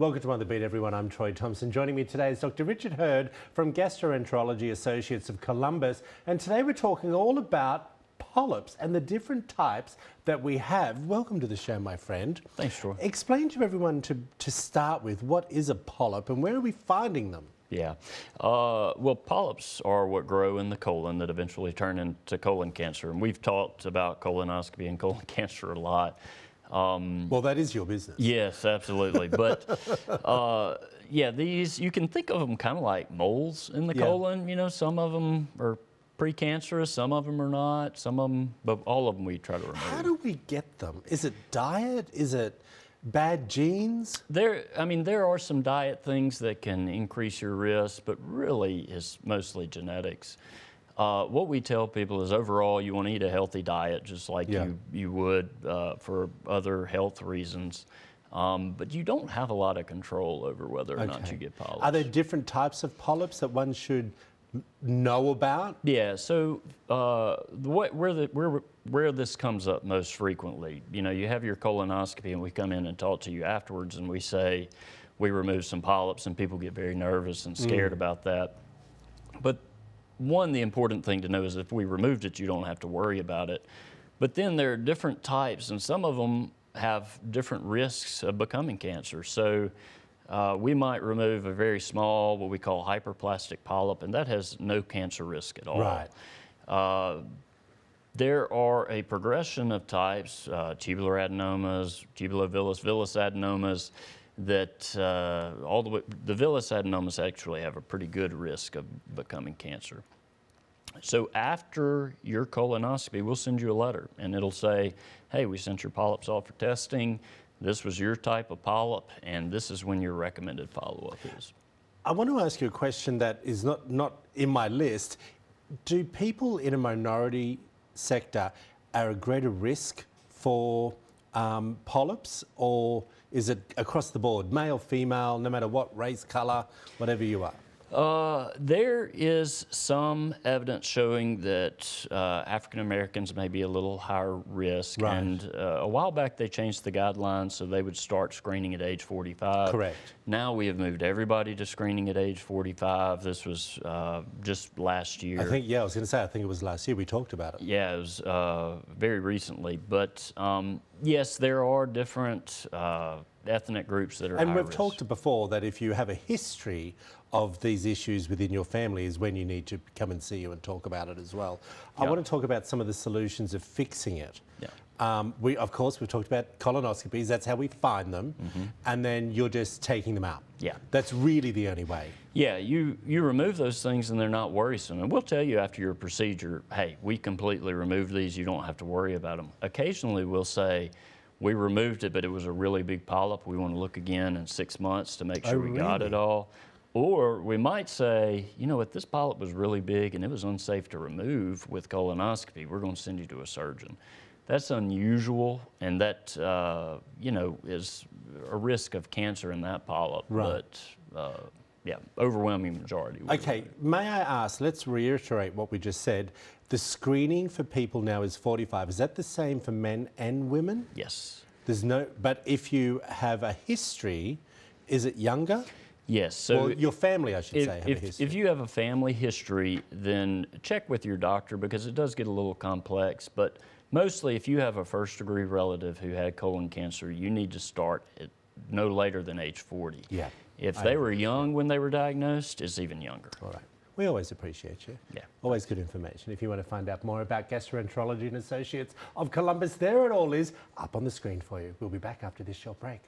Welcome to On the Beat, everyone. I'm Troy Thompson. Joining me today is Dr. Richard Hurd from Gastroenterology Associates of Columbus. And today we're talking all about polyps and the different types that we have. Welcome to the show, my friend. Thanks, Troy. Explain to everyone to start with, what is a polyp and where are we finding them? Yeah. Well, polyps are what grow in the colon that eventually turn into colon cancer. And we've talked about colonoscopy and colon cancer a lot. Well, that is your business. Yes, absolutely. But yeah, these, you can think of them kind of like moles in the colon. You know, some of them are precancerous, some of them are not, some of them, but all of them we try to remove. How do we get them? Is it diet? Is it bad genes? There are some diet things that can increase your risk, but really it's mostly genetics. What we tell people is overall you want to eat a healthy diet just like you would for other health reasons. But you don't have a lot of control over whether or not you get polyps. Are there different types of polyps that one should know about? Yeah, so where this comes up most frequently, you know, you have your colonoscopy and we come in and talk to you afterwards and we say we remove some polyps and people get very nervous and scared about that. But one, the important thing to know is if we removed it, you don't have to worry about it. But then there are different types and some of them have different risks of becoming cancer. So we might remove a very small, what we call hyperplastic polyp, and that has no cancer risk at all. Right. There are a progression of types, tubular adenomas, tubulovillous, villous adenomas, that the villous adenomas actually have a pretty good risk of becoming cancer. So after your colonoscopy, we'll send you a letter, and it'll say, hey, we sent your polyps off for testing. This was your type of polyp, and this is when your recommended follow-up is. I want to ask you a question that is not in my list. Do people in a minority sector are at greater risk for polyps, or is it across the board, male, female, no matter what race, colour, whatever you are? There is some evidence showing that African Americans may be a little higher risk. Right. And a while back they changed the guidelines so they would start screening at age 45. Correct. Now we have moved everybody to screening at age 45. This was just last year. I think, yeah, I was going to say, I think it was last year we talked about it. Yeah, it was very recently. But yes, there are different ethnic groups that are high And we've risk. talked before that if you have a history of these issues within your family is when you need to come and see you and talk about it as well. I want to talk about some of the solutions of fixing it. Yeah. Of course, we've talked about colonoscopies. That's how we find them. And then you're just taking them out. Yeah. That's really the only way. Yeah, you remove those things and they're not worrisome. And we'll tell you after your procedure, hey, we completely removed these. You don't have to worry about them. Occasionally we'll say, we removed it, but it was a really big polyp. We want to look again in 6 months to make sure we got it all. Or we might say, you know what, this polyp was really big and it was unsafe to remove with colonoscopy. We're going to send you to a surgeon. That's unusual, and that, you know, is a risk of cancer in that polyp. Right. But, yeah, overwhelming majority. Okay, may I ask, let's reiterate what we just said. The screening for people now is 45. Is that the same for men and women? Yes. There's no, but if you have a history, is it younger? Yes. So well, your family, I should say, have a history. If you have a family history, then check with your doctor because it does get a little complex. But mostly, if you have a first-degree relative who had colon cancer, you need to start at no later than age 40. Yeah. If they were young when they were diagnosed, it's even younger. All right. We always appreciate you. Yeah. Always good information. If you want to find out more about Gastroenterology and Associates of Columbus, there it all is up on the screen for you. We'll be back after this short break.